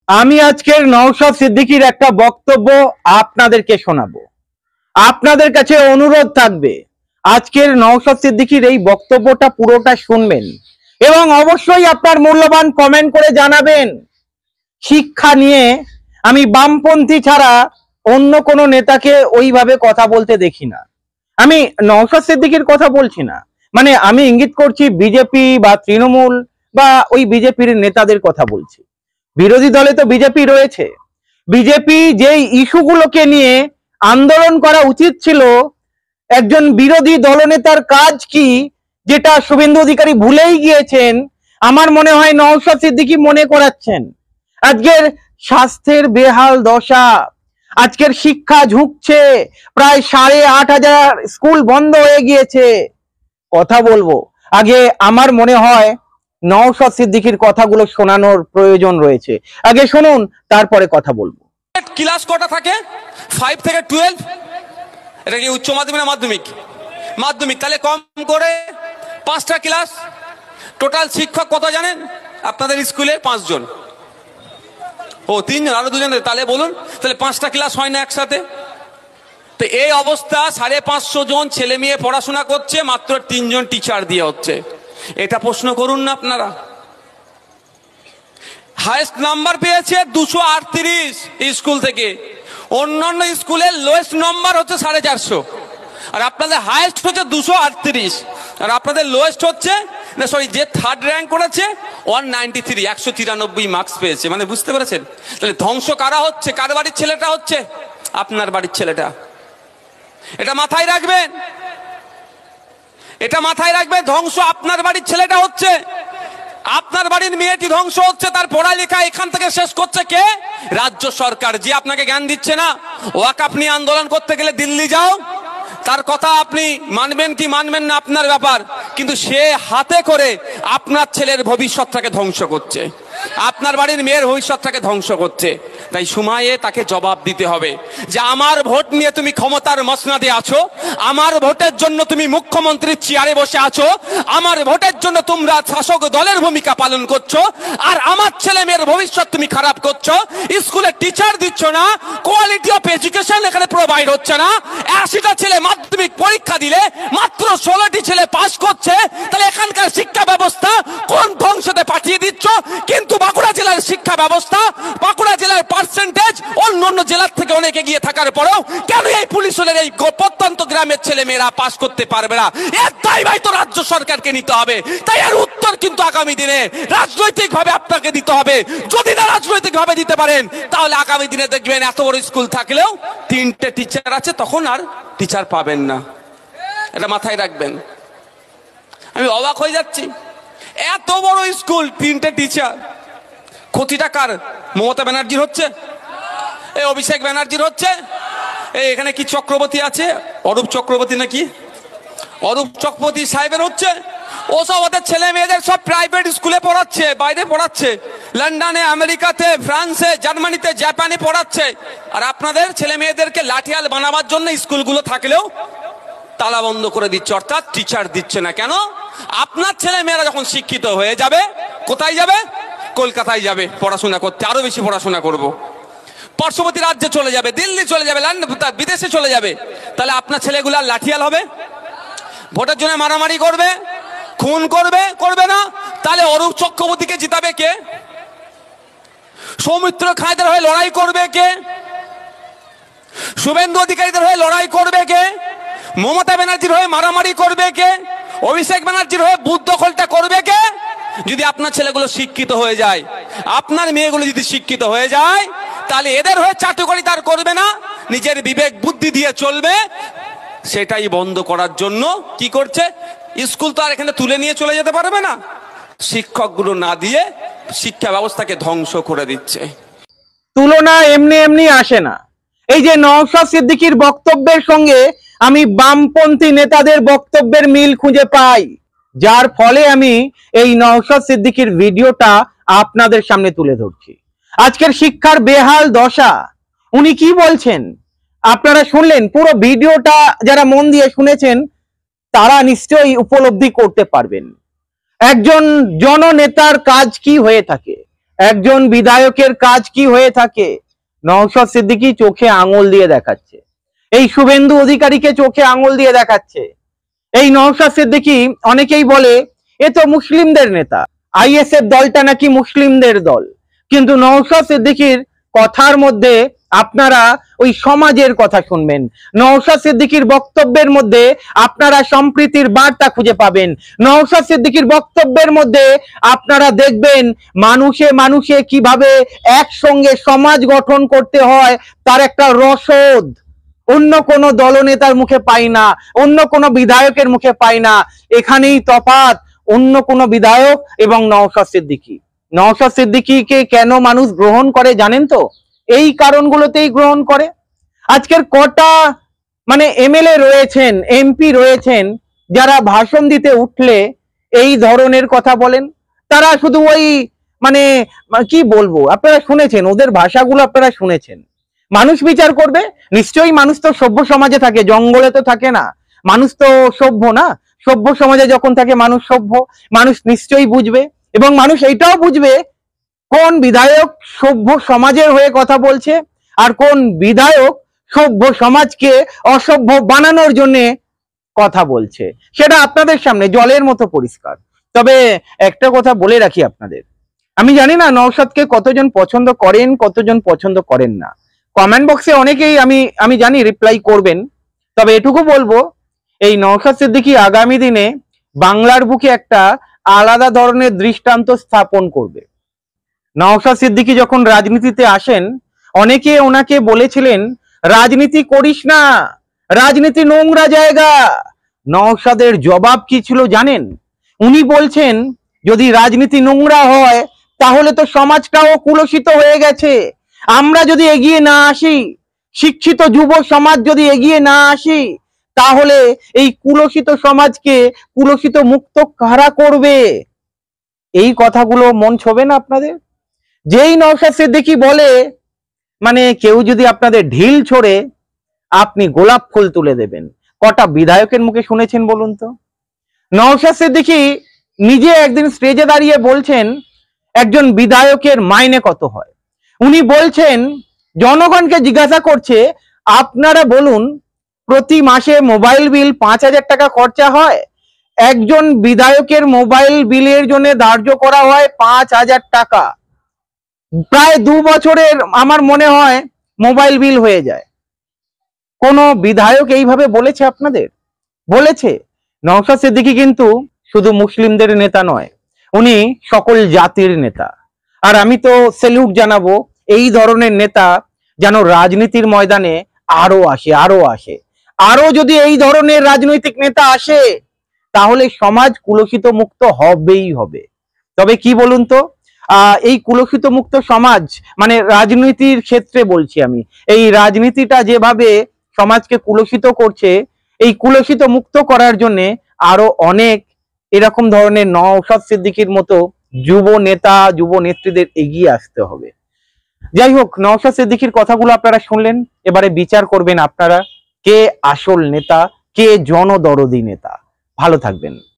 আমি আজকের নওশাদ সিদ্দিকীর একটা বক্তব্য আপনাদেরকে শোনাবো। আপনাদের কাছে অনুরোধ থাকবে আজকের নওশাদ সিদ্দিকীর এই বক্তব্যটা পুরোটা শুনবেন এবং অবশ্যই আপনার মূল্যবান কমেন্ট করে জানাবেন। শিক্ষা নিয়ে আমি বামপন্থী ছাড়া অন্য কোনো নেতাকে ওইভাবে কথা বলতে দেখি না। আমি নওশাদ সিদ্দিকীর কথা বলছি না, মানে আমি ইঙ্গিত করছি বিজেপি বা তৃণমূল বা ওই বিজেপির নেতাদের কথা বলছি। বিরোধী দলে তো বিজেপি রয়েছে। বিজেপি যেই ইস্যুগুলোকে নিয়ে আন্দোলন করা উচিত ছিল, একজন বিরোধী দলনেতার কাজ কি যেটা শুভেন্দু অধিকারী ভুলেই গিয়েছেন, আমার মনে হয় নওশাদ সিদ্দিকী মনে করাচ্ছেন। আজকের স্বাস্থ্যের বেহাল দশা, আজকের শিক্ষা ঝুঁকছে, প্রায় 8,500 স্কুল বন্ধ হয়ে গিয়েছে। কথা বলবো, আগে আমার মনে হয় নওশাদ সিদ্দিকীর কথাগুলো শোনানোর প্রয়োজন রয়েছে। আগে শুনুন, তারপরে কথা বলবো। ক্লাস কটা থাকে? 5 থেকে 12। এটা কি উচ্চ মাধ্যমিক না মাধ্যমিক? মাধ্যমিক। তাহলে কম করে 5টা ক্লাস। টোটাল শিক্ষক কত জানেন আপনাদের স্কুলে? 5 জন। ও 3 জন, আরো 2 জন। তাহলে বলুন, তাহলে 5টা ক্লাস হয় না একসাথে? তো এই অবস্থা, 550 জন ছেলে মেয়ে পড়াশোনা করছে, মাত্র 3 জন টিচার দিয়ে হচ্ছে। এটা প্রশ্ন করুন না আপনারা। হাইয়েস্ট নাম্বার পেয়েছে 238 স্কুল থেকে। অন্যান্য স্কুলের লোয়েস্ট নাম্বার হচ্ছে 450, আর আপনাদের হাইয়েস্ট হচ্ছে 238, আর আপনাদের লোয়েস্ট হচ্ছে না, সরি, যে থার্ড র্যাঙ্ক করেছে 193, 193 মার্কস পেয়েছে। মানে বুঝতে পেরেছেন? তাহলে ধ্বংস কারা হচ্ছে? কার বাড়ির ছেলেটা হচ্ছে? আপনার বাড়ির ছেলেটা। এটা মাথায় রাখবেন, এটা মাথায় রাখবেন। ধ্বংস আপনার বাড়ির ছেলেটা হচ্ছে। আপনার বাড়ির মেয়েটি ধ্বংস হচ্ছে। তার পড়ালেখা এখান থেকে শেষ করছে কে? রাজ্য সরকার, যে আপনাকে জ্ঞান দিচ্ছে না। ওয়াকফ নিয়ে আন্দোলন করতে গেলে দিল্লি যাও, তার কথা আপনি মানবেন কি মানবেন না আপনার ব্যাপার, কিন্তু সে হাতে করে আপনার ছেলের ভবিষ্যৎটাকে ধ্বংস করছে, আপনার বাড়ির মেয়ের ভবিষ্যৎটাকে ধ্বংস করছে। তাই সময়ে তাকে জবাব দিতে হবে যে আমার ভোট নিয়ে তুমি ক্ষমতার মসনদে আছো, আমার ভোটের জন্য তুমি মুখ্যমন্ত্রীর চেয়ারে বসে আছো, আমার ভোটের জন্য তোমরা শাসক দলের ভূমিকা পালন করছো, আর আমার ছেলে মেয়ের ভবিষ্যৎ তুমি খারাপ করছো। স্কুলে টিচার দিচ্ছ না, কোয়ালিটি অফ এডুকেশন এখানে প্রোভাইড হচ্ছে না। 80টা ছেলে মাধ্যমিক পরীক্ষা দিলে মাত্র 16টি ছেলে পাস করছে। তাহলে এখানকার শিক্ষা ব্যবস্থা কোন ধ্বংসতে পাঠিয়ে দিচ্ছ? কিন্তু বাঁকুড়া জেলার শিক্ষা ব্যবস্থা, বাঁকুড়া জেলার পার্সেন্টেজ অন্য অন্য জেলার থেকে অনেক এগিয়ে থাকার পরেও কেন এই পুলিশের এই প্রত্যন্ত গ্রামের ছেলে মেয়েরা পাস করতে পারবে না? এর দায় তো রাজ্য সরকারকে নিতে হবে। তাই এর উত্তর কিন্তু আগামী দিনে রাজনৈতিক ভাবে আপনাকে দিতে হবে। যদি না রাজনৈতিক ভাবে দিতে পারেন, তাহলে আগামী দিনে দেখবেন এত বড় স্কুল থাকলেও 3টে টিচার আছে, তখন আর টিচার পাবেন না। এটা মাথায় রাখবেন। আমি অবাক হয়ে যাচ্ছি, এত বড় স্কুল, 3টে টিচার। ক্ষতিটা কার? মমতা ব্যানার্জির হচ্ছে? এই অভিষেক ব্যানার্জির হচ্ছে? এই এখানে কি চক্রবর্তী আছে, অরূপ চক্রবর্তী নাকি, অরূপ চক্রবর্তী সাহেবের হচ্ছে। ও সব ওদের ছেলে মেয়েদের সব প্রাইভেট স্কুলে পড়াচ্ছে, বাইরে পড়াচ্ছে, লন্ডনে, আমেরিকাতে, ফ্রান্সে, জার্মানিতে, জাপানে পড়াচ্ছে। আর আপনাদের ছেলে মেয়েদেরকে লাঠিয়াল বানাবার জন্য স্কুলগুলো থাকলেও তালা বন্ধ করে দিচ্ছে, অর্থাৎ টিচার দিচ্ছে না। কেন? আপনার ছেলে মেয়েরা যখন শিক্ষিত হয়ে যাবে, কোথায় যাবে? কলকাতায় যাবে পড়াশোনা করতে, আরো বেশি পড়াশোনা করব। পার্শ্ববর্তী রাজ্যে চলে যাবে, দিল্লি চলে যাবে, বিদেশে চলে যাবে। তাহলে আপনার ছেলেগুলো আর লাঠিয়াল হবে? ভোটের জন্য মারামারি করবে, খুন করবে, করবে না? তাহলে অরূপ চক্রবর্তীকে জিতাবে কে? সৌমিত্র খাঁদের হয়ে লড়াই করবে কে? শুভেন্দু অধিকারীদের হয়ে লড়াই করবে কে? মমতা ব্যানার্জির হয়ে মারামারি করবে কে? অভিষেক ব্যানার্জির হয়ে বুথ দখলটা করবে কে? যদি আপনার ছেলেগুলো শিক্ষিত হয়ে যায়, আপনার মেয়েগুলো যদি শিক্ষিত হয়ে যায়, তাহলে এদের হয়ে চাটুকারি তার করবে না, নিজের বিবেক বুদ্ধি দিয়ে চলবে। সেটাই বন্ধ করার জন্য কি করছে? স্কুল তো আর এখানে তুলে নিয়ে চলে যেতে পারবে না, শিক্ষকগুলো না দিয়ে শিক্ষা ব্যবস্থাকে ধ্বংস করে দিচ্ছে। তুলনা এমনি এমনি আসে না। এই যে নওশাদ সিদ্দিকীর বক্তব্যের সঙ্গে আমি বামপন্থী নেতাদের বক্তব্যের মিল খুঁজে পাই, যার ফলে আমি এই নওশাদ সিদ্দিকীর ভিডিওটা আপনাদের সামনে তুলে ধরছি। আজকের শিক্ষার বেহাল দশা, উনি কি বলছেন আপনারা শুনলেন। পুরো ভিডিওটা যারা মন দিয়ে শুনেছেন তারা নিশ্চয়ই উপলব্ধি করতে পারবেন একজন জননেতার কাজ কি হয়ে থাকে। একজন বিধায়কের কাজ কি হয়ে থাকে? নওশাদ সিদ্দিকী চোখে আঙুল দিয়ে দেখাচ্ছে, এই শুভেন্দু অধিকারীকে চোখে আঙুল দিয়ে দেখাচ্ছে। এই নওশাদ সিদ্দিকী, অনেকেই বলে এ তো মুসলিমদের নেতা, আইএসএফ দলটা নাকি মুসলিমদের দল, কিন্তু নওশাদ সিদ্দিকীর কথার মধ্যে আপনারা ওই সমাজের কথা শুনবেন। নওশাদ সিদ্দিকীর বক্তব্যের মধ্যে আপনারা সম্প্রীতির বার্তা খুঁজে পাবেন। নওশাদ সিদ্দিকীর বক্তব্যের মধ্যে আপনারা দেখবেন মানুষে মানুষে কিভাবে একসঙ্গে সমাজ গঠন করতে হয় তার একটা রসদ অন্য কোন দলনেতার মুখে পাই না, অন্য কোন বিধায়কের মুখে পাই না। এখানেই তফাৎ অন্য কোন বিধায়ক এবং নওশাদ সিদ্দিকী। নওশাদ সিদ্দিকীকে কেন মানুষ গ্রহণ করে জানেন তো? এই কারণগুলোতেই গ্রহণ করে। আজকের কটা এমএলএ রয়েছেন, এমপি রয়েছেন, যারা ভাষণ দিতে উঠলে এই ধরনের কথা বলেন। তারা শুধু ওই কি বলবো, আপনারা শুনেছেন ওদের ভাষাগুলো, আপনারা শুনেছেন। মানুষ বিচার করবে নিশ্চয়ই, মানুষ তো সভ্য সমাজে থাকে, জঙ্গলে তো থাকে না। মানুষ তো সভ্য না, সভ্য সমাজে যখন থাকে মানুষ সভ্য, মানুষ নিশ্চয়ই বুঝবে। এবং মানুষ এইটাও বুঝবে কোন বিধায়ক সভ্য সমাজের হয়ে কথা বলছে আর কোন বিধায়ক সভ্য সমাজকে অসভ্য বানানোর জন্য কথা বলছে। সেটা আপনাদের সামনে জলের মতো পরিষ্কার। তবে একটা কথা বলে রাখি আপনাদের, আমি জানি না নওশাদকে কতজন পছন্দ করেন, কতজন পছন্দ করেন না। কমেন্ট বক্সে অনেকেই আমি জানি রিপ্লাই করবেন। তবে এটুকু বলবো, এই নওশাদ সিদ্দিকী আগামী দিনে বাংলার বুকে একটা আলাদা ধরনের দৃষ্টান্ত স্থাপন করবে। নওশাদ সিদ্দিকী যখন রাজনীতিতে আসেন, অনেকে ওনাকে বলেছিলেন রাজনীতি করিস না, রাজনীতি নোংরা জায়গা। নওশাদের জবাব কি ছিল জানেন? উনি বলছেন যদি রাজনীতি নোংরা হয় তাহলে তো সমাজটাও কুলসিত হয়ে গেছে। আমরা যদি এগিয়ে না আসি, শিক্ষিত যুব সমাজ যদি এগিয়ে না আসি, তাহলে এই কুলসিত সমাজকে কুলসিত মুক্ত কারা করবে? এই কথাগুলো মন ছোবে না আপনাদের? যেই নওশাদ সিদ্দিকী বলে কেউ যদি আপনাদের ঢিল ছোড়ে আপনি গোলাপ ফুল তুলে দেবেন, কটা বিধায়কের মুখে শুনেছেন বলুন তো? নওশাদ সিদ্দিকী নিজে একদিন স্টেজে দাঁড়িয়ে বলছেন একজন বিধায়কের মাইনে কত হয়। উনি বলছেন জনগণকে জিজ্ঞাসা করছে আপনারা বলুন প্রতি মাসে মোবাইল বিল 5,000 টাকা খরচা হয়, একজন বিধায়কের মোবাইল বিলের জন্য ধার্য করা হয় 5,000 টাকা। প্রায় 2 বছরের আমার মনে হয় মোবাইল বিল হয়ে যায়। কোন বিধায়ক এইভাবে বলেছে আপনাদের? বলেছে? নওশাদ সিদ্দিকী কিন্তু শুধু মুসলিমদের নেতা নয়, উনি সকল জাতির নেতা। আর আমি তো স্যালুট জানাবো এই ধরনের নেতা যেন রাজনীতির ময়দানে আরো আসে, আরো আসে। আরো যদি এই ধরনের রাজনৈতিক নেতা আসে তাহলে সমাজ কুলসিত মুক্ত হবেই হবে। তবে কি বলুন তো, এই কুলসিত মুক্ত সমাজ রাজনীতির ক্ষেত্রে বলছি আমি, এই রাজনীতিটা যেভাবে সমাজকে কুলসিত করছে, এই কুলসিত মুক্ত করার জন্য আরো অনেক এরকম ধরনের নওশাদ সিদ্দিকীর মতো যুব নেতা, যুব নেত্রীদের এগিয়ে আসতে হবে। যাই হোক, নওশাদ সিদ্দিকীর কথাগুলো আপনারা শুনলেন, এবারে বিচার করবেন আপনারা কে আসল নেতা, কে জনদরদি নেতা। ভালো থাকবেন।